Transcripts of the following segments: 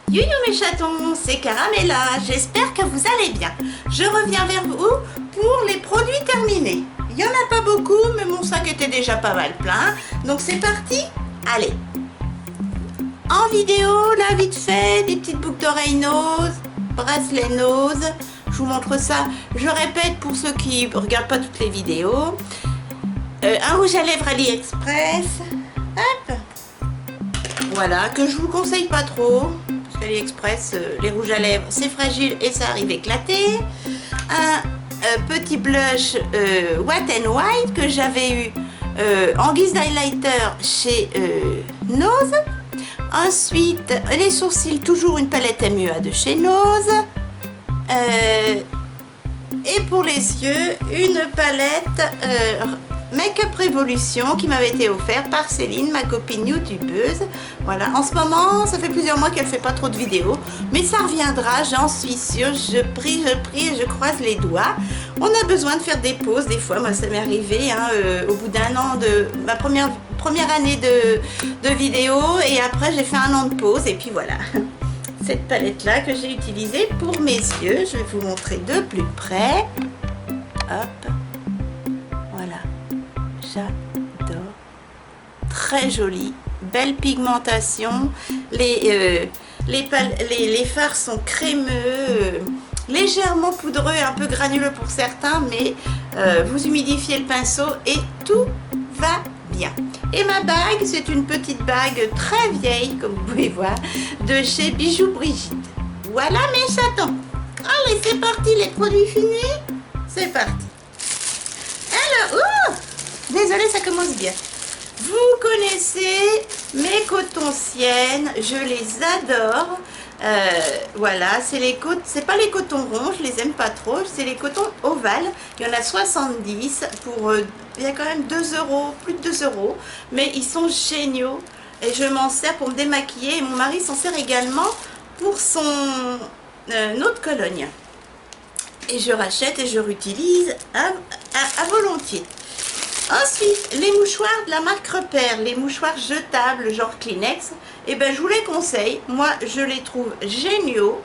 Youhou mes chatons, c'est Caramella, j'espère que vous allez bien. Je reviens vers vous pour les produits terminés. Il n'y en a pas beaucoup, mais mon sac était déjà pas mal plein. Donc c'est parti, allez. En vidéo, là vite fait, des petites boucles d'oreilles nose, bracelet nose. Je vous montre ça, je répète pour ceux qui ne regardent pas toutes les vidéos. Un rouge à lèvres AliExpress. Hop. Voilà, que je vous conseille pas trop. AliExpress, les rouges à lèvres, c'est fragile et ça arrive éclaté. Un petit blush Wet n Wild que j'avais eu en guise d'highlighter chez Nose. Ensuite, les sourcils, toujours une palette MUA de chez Nose. Et pour les yeux, une palette Make-up Révolution qui m'avait été offerte par Céline, ma copine youtubeuse. Voilà, en ce moment, ça fait plusieurs mois qu'elle fait pas trop de vidéos, mais ça reviendra, j'en suis sûre. Je prie et je croise les doigts. On a besoin de faire des pauses, des fois. Moi, ça m'est arrivé au bout d'un an de ma première année de vidéo, et après, j'ai fait un an de pause, et puis voilà. Cette palette-là que j'ai utilisée pour mes yeux, je vais vous montrer de plus près. Hop. Voilà. J'adore. Très jolie, belle pigmentation. Les fards sont crémeux, légèrement poudreux, un peu granuleux pour certains, mais vous humidifiez le pinceau et tout va bien. Et ma bague, c'est une petite bague très vieille, comme vous pouvez voir, de chez Bijoux Brigitte. Voilà mes chatons. Allez, c'est parti, les produits finis. C'est parti. Alors, désolée, ça commence bien. Vous connaissez mes cotons Sienne, je les adore. Voilà, c'est pas les cotons ronds, je les aime pas trop, c'est les cotons ovales. Il y en a 70 pour, il y a quand même 2 €, plus de 2 €, mais ils sont géniaux et je m'en sers pour me démaquiller, et mon mari s'en sert également pour son eau de Cologne. Et je rachète et je réutilise à volontiers. Ensuite, les mouchoirs de la marque Repère, les mouchoirs jetables genre Kleenex, et ben je vous les conseille. Moi, je les trouve géniaux.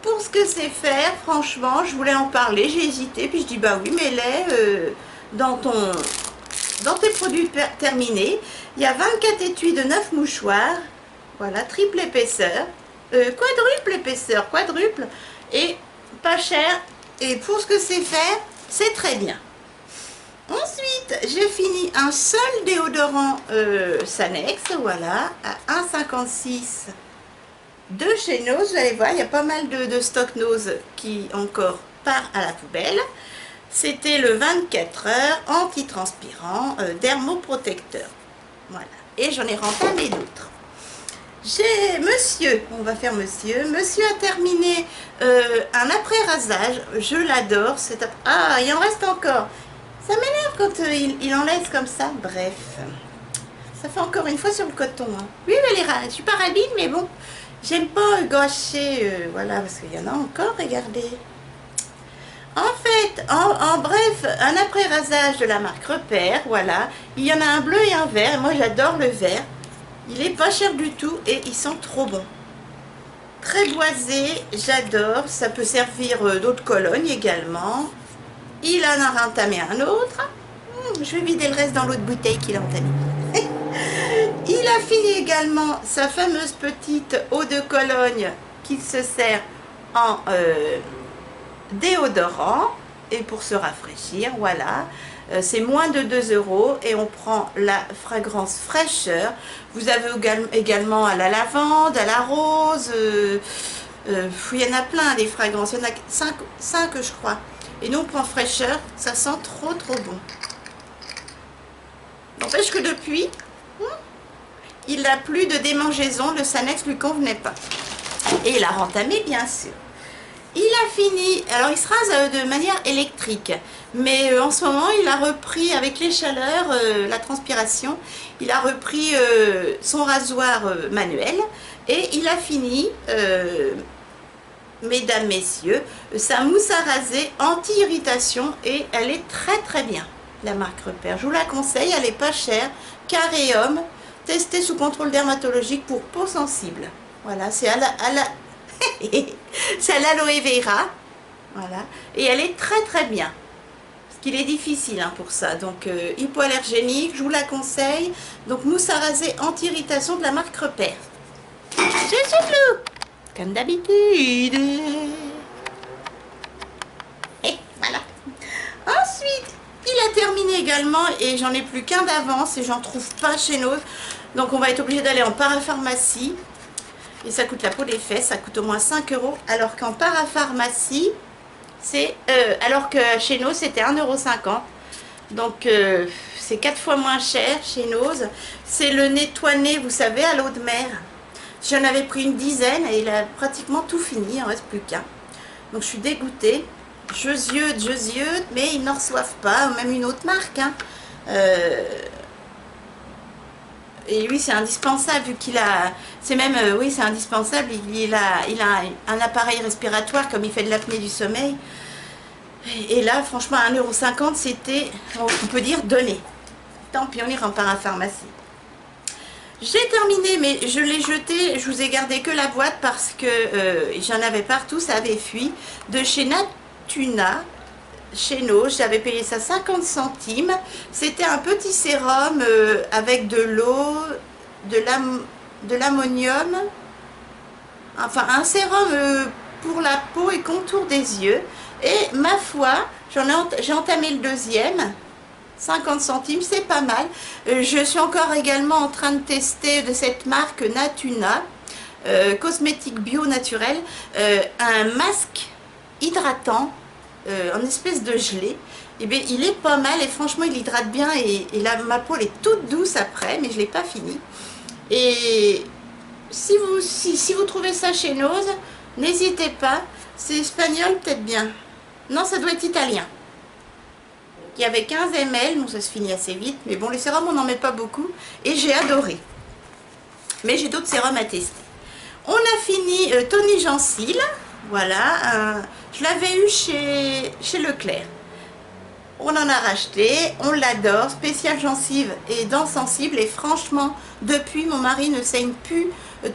Pour ce que c'est faire, franchement, je voulais en parler, j'ai hésité, puis je dis bah oui, mets-les dans tes produits terminés. Il y a 24 étuis de 9 mouchoirs, voilà, triple épaisseur, quadruple, et pas cher. Et pour ce que c'est faire, c'est très bien. Ensuite, j'ai fini un seul déodorant Sanex, voilà, à 1,56 € de chez Nose. Vous allez voir, il y a pas mal de stock Nose qui encore part à la poubelle. C'était le 24 heures anti-transpirant dermoprotecteur. Voilà, et j'en ai rentamé d'autres. J'ai on va faire monsieur a terminé un après-rasage, je l'adore. Ah, il en reste encore. Ça m'énerve quand il en laisse comme ça. Bref, ça fait encore une fois sur le coton. Hein. Oui, Valéra, je suis pas ravie, mais bon, j'aime pas gâcher, voilà, parce qu'il y en a encore, regardez. En fait, en bref, un après-rasage de la marque Repère, voilà. Il y en a un bleu et un vert, moi j'adore le vert. Il est pas cher du tout et ils sont trop bons. Très boisé, j'adore. Ça peut servir d'eau de Cologne également. Il en a entamé un autre. Je vais vider le reste dans l'autre bouteille qu'il a entamé. Il a fini également sa fameuse petite eau de Cologne qu'il se sert en déodorant et pour se rafraîchir. Voilà. C'est moins de 2 € et on prend la fragrance fraîcheur. Vous avez également à la lavande, à la rose. Il y en a plein des fragrances. Il y en a 5 je crois. Et nous on prend fraîcheur, ça sent trop bon. N'empêche que depuis, il n'a plus de démangeaison, le Sanex lui convenait pas. Et il a rentamé bien sûr. Il a fini, alors il se rase de manière électrique, mais en ce moment il a repris avec les chaleurs, la transpiration, il a repris son rasoir manuel et il a fini... mesdames, messieurs, sa mousse à raser anti-irritation et elle est très bien, la marque Repère. Je vous la conseille, elle est pas chère, Caréum, testée sous contrôle dermatologique pour peau sensible. Voilà, c'est c'est à l'aloe vera. Voilà. Et elle est très très bien. Parce qu'il est difficile hein, pour ça. Donc hypoallergénique, je vous la conseille. Donc mousse à raser anti-irritation de la marque Repère. Je suis Lou, comme d'habitude. Et voilà. Ensuite, il a terminé également et j'en ai plus qu'un d'avance et j'en trouve pas chez nous. Donc on va être obligé d'aller en parapharmacie. Et ça coûte la peau des fesses, ça coûte au moins 5 €. Alors qu'en parapharmacie, c'est alors que chez nous c'était 1,50 €. Donc c'est 4 fois moins cher chez Nose. C'est le nettoie-nez, vous savez, à l'eau de mer. J'en avais pris une dizaine et il a pratiquement tout fini, il en reste plus qu'un. Donc je suis dégoûtée. Je ziote, mais ils n'en reçoivent pas, même une autre marque. Hein. Et lui c'est indispensable vu qu'il a, c'est même, oui c'est indispensable, il a un appareil respiratoire comme il fait de l'apnée du sommeil. Et là franchement 1,50 €, c'était, on peut dire, donné. Tant pis, on ira en parapharmacie. J'ai terminé, mais je l'ai jeté, je vous ai gardé que la boîte parce que j'en avais partout, ça avait fui. De chez Natuna, chez nous, j'avais payé ça 50 centimes. C'était un petit sérum avec de l'eau, de l'ammonium, enfin un sérum pour la peau et contour des yeux. Et ma foi, j'ai entamé le deuxième. 50 centimes, c'est pas mal. Je suis encore également en train de tester de cette marque Natuna, cosmétique bio naturel, un masque hydratant en espèce de gelée. Et bien, il est pas mal et franchement il hydrate bien et là, ma peau elle est toute douce après, mais je l'ai pas fini. Et si vous trouvez ça chez Nose, n'hésitez pas. C'est espagnol peut-être bien. Non, ça doit être italien. Il y avait 15 ml, donc ça se finit assez vite. Mais bon, les sérums, on n'en met pas beaucoup. Et j'ai adoré. Mais j'ai d'autres sérums à tester. On a fini Tony Gencil. Voilà. Je l'avais eu chez Leclerc. On en a racheté. On l'adore. Spécial gencive et dents sensibles. Et franchement, depuis, mon mari ne saigne plus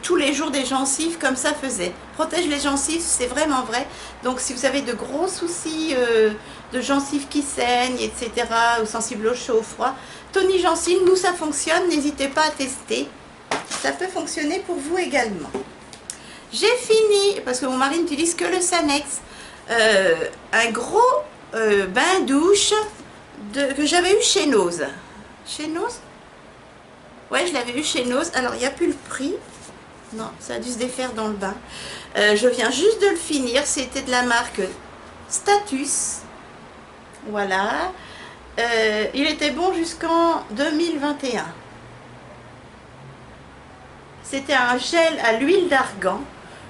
tous les jours des gencives comme ça faisait. Protège les gencives, c'est vraiment vrai. Donc si vous avez de gros soucis de gencives qui saignent, etc., ou sensibles au chaud, au froid, Tony Gencil, nous ça fonctionne, n'hésitez pas à tester. Ça peut fonctionner pour vous également. J'ai fini, parce que mon mari n'utilise que le Sanex, un gros bain-douche que j'avais eu chez Nose. Chez Nose? Ouais, je l'avais eu chez Nose. Alors, il n'y a plus le prix. Non, ça a dû se défaire dans le bain. Je viens juste de le finir. C'était de la marque Status. Voilà. Il était bon jusqu'en 2021. C'était un gel à l'huile d'argan.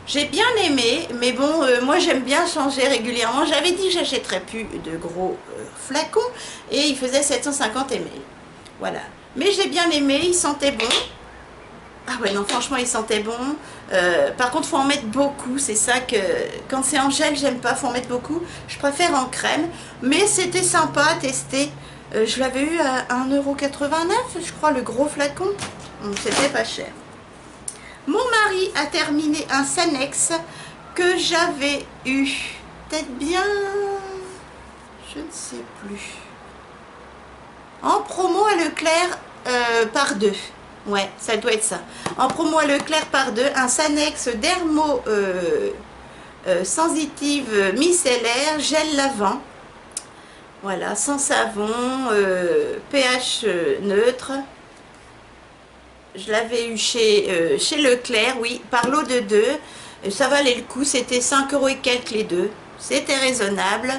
J'ai bien aimé, mais bon, moi j'aime bien changer régulièrement. J'avais dit que j'achèterais plus de gros flacons et il faisait 750 ml. Voilà. Mais j'ai bien aimé, il sentait bon. Ah ouais, non, franchement, il sentait bon. Par contre, il faut en mettre beaucoup. C'est ça que, quand c'est en gel, j'aime pas, il faut en mettre beaucoup. Je préfère en crème. Mais c'était sympa à tester. Je l'avais eu à 1,89 €, je crois, le gros flacon. Donc, c'était pas cher. Mon mari a terminé un Sanex que j'avais eu. Peut-être bien... Je ne sais plus. En promo à Leclerc par 2. Ouais, ça doit être ça. En promo à Leclerc par 2, un Sanex Dermo sensitive micellaire, gel lavant. Voilà, sans savon, pH neutre. Je l'avais eu chez Leclerc, oui, par lot de 2. Ça valait le coup, c'était 5 € et quelques les deux. C'était raisonnable.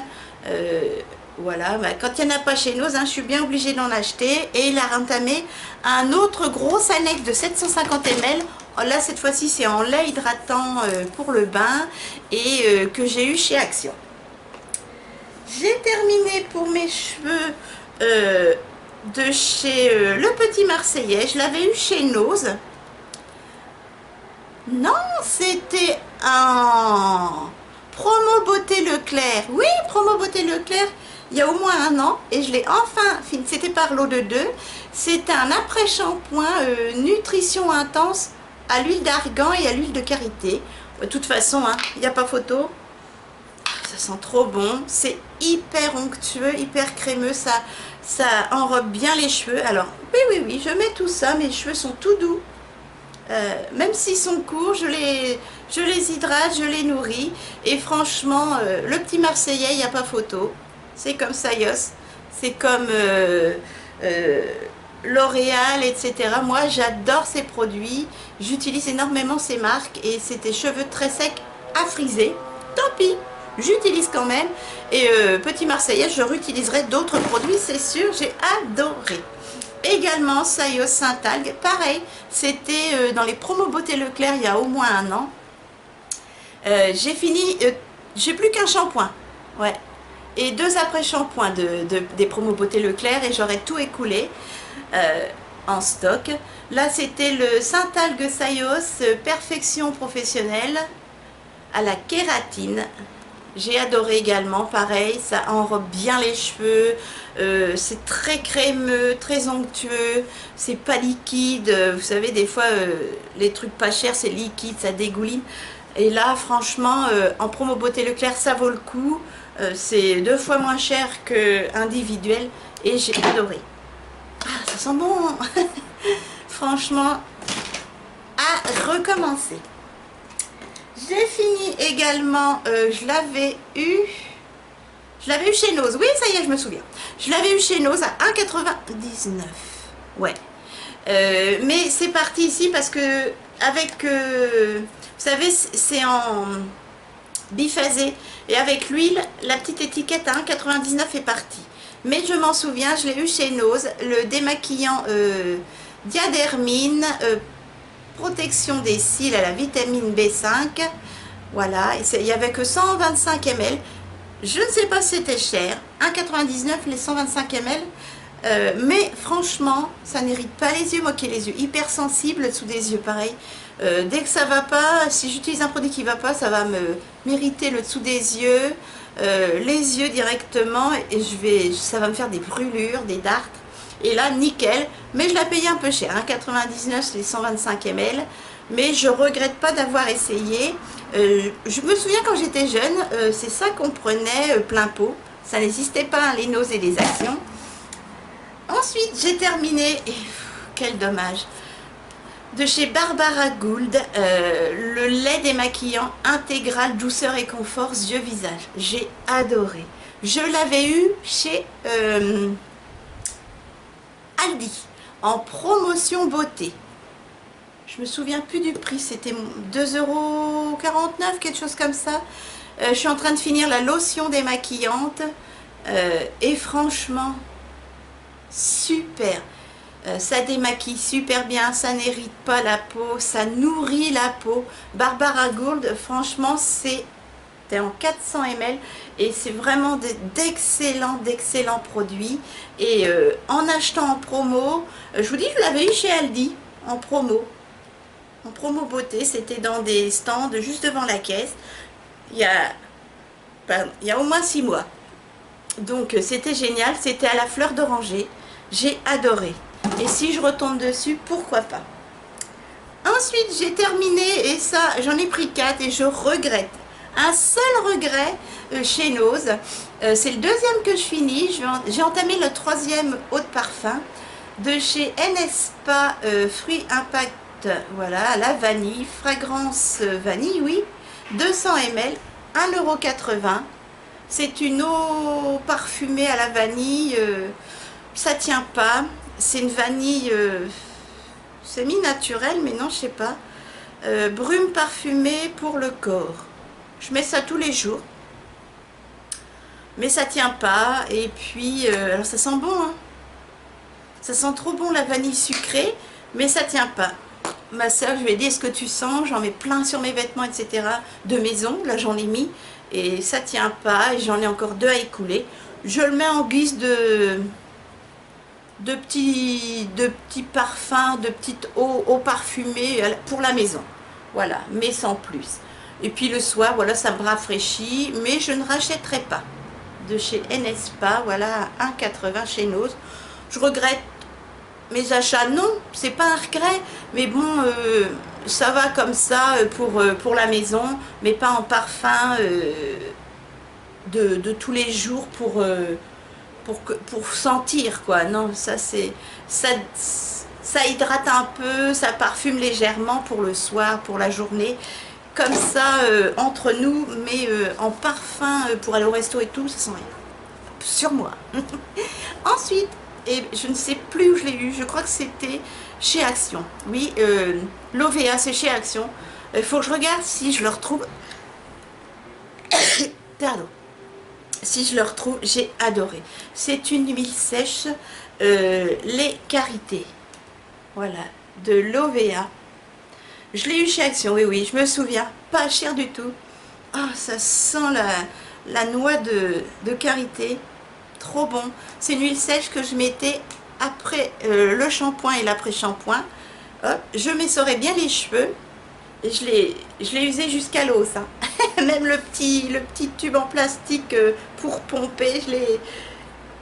Voilà, bah, quand il n'y en a pas chez nous, hein, je suis bien obligée d'en acheter. Et il a entamé un autre gros Sanex de 750 ml. Là, cette fois-ci, c'est en lait hydratant pour le bain et que j'ai eu chez Action. J'ai terminé pour mes cheveux de chez Le Petit Marseillais. Je l'avais eu chez Nose. Non, c'était en promo beauté Leclerc. Oui, promo beauté Leclerc. Il y a au moins un an et je l'ai enfin fini. C'était par lot de 2. C'est un après-shampoing nutrition intense à l'huile d'argan et à l'huile de karité. De toute façon, hein, il n'y a pas photo. Ça sent trop bon. C'est hyper onctueux, hyper crémeux. Ça enrobe bien les cheveux. Alors, oui, je mets tout ça. Mes cheveux sont tout doux. Même s'ils sont courts, je les hydrate, je les nourris. Et franchement, le petit Marseillais, il n'y a pas photo. C'est comme Sayos. C'est comme L'Oréal, etc. Moi, j'adore ces produits. J'utilise énormément ces marques. Et c'est des cheveux très secs à friser. Tant pis, j'utilise quand même. Et petit Marseillais, je réutiliserai d'autres produits, c'est sûr. J'ai adoré. Également, Sayos Saint-Algue. Pareil, c'était dans les promos Beauté Leclerc il y a au moins un an. J'ai fini... j'ai plus qu'un shampoing. Ouais. Et 2 après-shampoings des promos Beauté Leclerc et j'aurais tout écoulé en stock. Là, c'était le Saint-Algue Sayos Perfection Professionnelle à la kératine. J'ai adoré également, pareil, ça enrobe bien les cheveux, c'est très crémeux, très onctueux, c'est pas liquide, vous savez, des fois, les trucs pas chers, c'est liquide, ça dégouline. Et là, franchement, en promo Beauté Leclerc, ça vaut le coup. C'est 2 fois moins cher que individuel et j'ai adoré. Ah, ça sent bon. Franchement, à recommencer. J'ai fini également, je l'avais eu chez Nose. Oui, ça y est, je me souviens. Je l'avais eu chez Nose à 1,99. Ouais. Mais c'est parti ici parce que avec, vous savez, c'est en biphasé. Et avec l'huile, la petite étiquette à 1,99 est partie. Mais je m'en souviens, je l'ai eu chez Nose, le démaquillant Diadermine, protection des cils à la vitamine B5. Voilà, il n'y avait que 125 ml. Je ne sais pas si c'était cher, 1,99 les 125 ml. Mais franchement, ça n'irrite pas les yeux. Moi qui ai les yeux hyper sensibles, sous des yeux pareil. Dès que ça va pas, si j'utilise un produit qui va pas, ça va m'irriter le dessous des yeux, les yeux directement, et ça va me faire des brûlures, des dartres. Et là, nickel, mais je l'ai payé un peu cher, 1,99 les 125 ml, mais je regrette pas d'avoir essayé. Je me souviens quand j'étais jeune, c'est ça qu'on prenait plein pot, ça n'existait pas, les Nose et les Actions. Ensuite, j'ai terminé, et quel dommage, de chez Barbara Gould, le lait démaquillant intégral douceur et confort yeux visage. J'ai adoré. Je l'avais eu chez Aldi en promotion beauté. Je me souviens plus du prix, c'était 2,49 €, quelque chose comme ça. Je suis en train de finir la lotion démaquillante et franchement super. Ça démaquille super bien, ça n'irrite pas la peau, ça nourrit la peau. Barbara Gould, franchement, c'est en 400 ml et c'est vraiment d'excellents produits. Et en achetant en promo, je vous dis, je l'avais eu chez Aldi en promo beauté, c'était dans des stands juste devant la caisse. Il y a au moins 6 mois. Donc c'était génial, c'était à la fleur d'oranger. J'ai adoré. Et si je retombe dessus, pourquoi pas. Ensuite, j'ai terminé, et ça, j'en ai pris 4 et je regrette. Un seul regret chez Nose. C'est le deuxième que je finis. J'ai entamé le 3e eau de parfum de chez NSPA Fruit Impact. Voilà, la vanille, fragrance vanille, oui. 200 ml, 1,80 €. C'est une eau parfumée à la vanille. Ça tient pas. C'est une vanille semi-naturelle, mais non, je sais pas. Brume parfumée pour le corps. Je mets ça tous les jours. Mais ça tient pas. Et puis, alors ça sent bon, hein. Ça sent trop bon la vanille sucrée, mais ça tient pas. Ma soeur, je lui ai dit, est-ce que tu sens? J'en mets plein sur mes vêtements, etc. De maison, là j'en ai mis. Et ça tient pas. Et j'en ai encore 2 à écouler. Je le mets en guise de petits parfums, de petites eaux parfumées pour la maison. Voilà, mais sans plus. Et puis le soir, voilà, ça me rafraîchit, mais je ne rachèterai pas. De chez NSPA, voilà, 1,80 € chez Nose. Je regrette mes achats, non, c'est pas un regret, mais bon, ça va comme ça pour la maison, mais pas en parfum de tous les jours pour sentir, quoi. Non, ça c'est... Ça hydrate un peu, ça parfume légèrement pour le soir, pour la journée. Comme ça, entre nous, mais en parfum pour aller au resto et tout, ça sent rien. Sur moi. Ensuite, et je ne sais plus où je l'ai eu, je crois que c'était chez Action. Oui, l'OVA, c'est chez Action. Il faut que je regarde si je le retrouve. Pardon. Si je le retrouve, j'ai adoré. C'est une huile sèche, les Carités. Voilà, de l'OVA. Je l'ai eu chez Action, oui, oui, je me souviens. Pas cher du tout. Ah, oh, ça sent la noix de Karité. Trop bon. C'est une huile sèche que je mettais après le shampoing et l'après-shampoing. Je m'essorais bien les cheveux. Et je l'ai usé jusqu'à l'os. Hein. Même le petit tube en plastique pour pomper, je l'ai...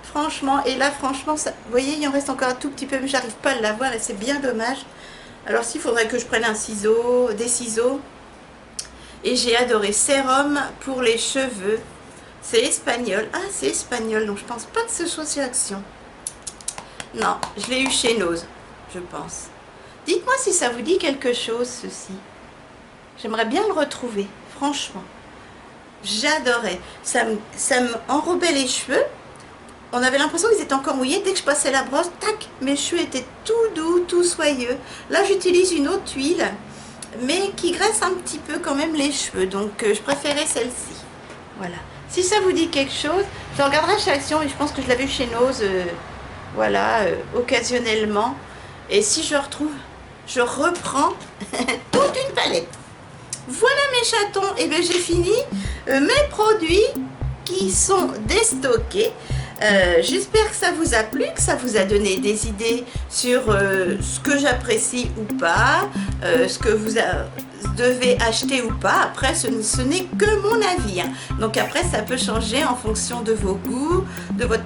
Franchement, et là, franchement, ça, vous voyez, il en reste encore un tout petit peu, mais j'arrive pas à l'avoir et c'est bien dommage. Alors, s'il faudrait que je prenne des ciseaux. Et j'ai adoré sérum pour les cheveux. C'est espagnol. Ah, c'est espagnol, donc je pense pas que ce soit chez Action. Non, je l'ai eu chez Nose, je pense. Dites-moi si ça vous dit quelque chose, ceci. J'aimerais bien le retrouver, franchement. J'adorais. Ça me enrobait les cheveux. On avait l'impression qu'ils étaient encore mouillés. Dès que je passais la brosse, tac, mes cheveux étaient tout doux, tout soyeux. Là, j'utilise une autre huile, mais qui graisse un petit peu quand même les cheveux. Donc, je préférais celle-ci. Voilà. Si ça vous dit quelque chose, je regarderai chez Action, et je pense que je l'avais vu chez Nose, voilà, occasionnellement. Et si je retrouve, je reprends toute une palette. Voilà mes chatons, et bien j'ai fini mes produits qui sont déstockés. J'espère que ça vous a plu, que ça vous a donné des idées sur ce que j'apprécie ou pas, ce que vous devez acheter ou pas. Après, ce n'est que mon avis. Hein. Donc après, ça peut changer en fonction de vos goûts, de votre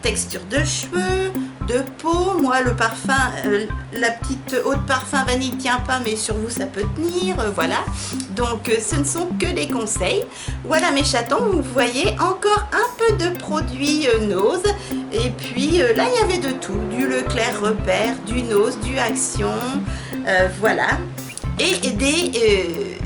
texture de cheveux, de peau. Moi, le parfum, la petite eau de parfum vanille tient pas, mais sur vous, ça peut tenir. Voilà. Donc, ce ne sont que des conseils. Voilà mes chatons, vous voyez, encore un peu de produits Nose. Et puis, là, il y avait de tout. Du Leclerc Repère, du Nose, du Action. Voilà. Et des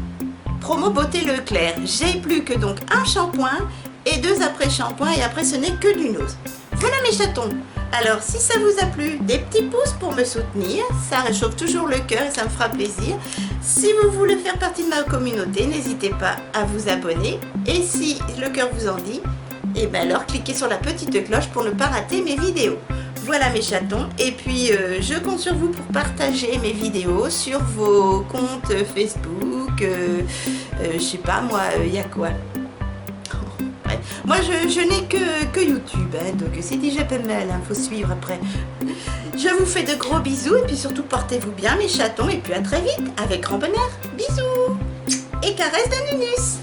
promos beauté Leclerc. J'ai plus que donc un shampoing et 2 après-shampoings. Et après, ce n'est que du Nose. Voilà mes chatons. Alors, si ça vous a plu, des petits pouces pour me soutenir, ça réchauffe toujours le cœur et ça me fera plaisir. Si vous voulez faire partie de ma communauté, n'hésitez pas à vous abonner. Et si le cœur vous en dit, et bien alors cliquez sur la petite cloche pour ne pas rater mes vidéos. Voilà mes chatons, et puis je compte sur vous pour partager mes vidéos sur vos comptes Facebook, je sais pas moi, il y a quoi. Moi, je n'ai que YouTube, hein, donc c'est déjà pas mal, hein, faut suivre après. Je vous fais de gros bisous, et puis surtout, portez-vous bien, mes chatons, et puis à très vite, avec grand bonheur. Bisous et caresses de Nunus.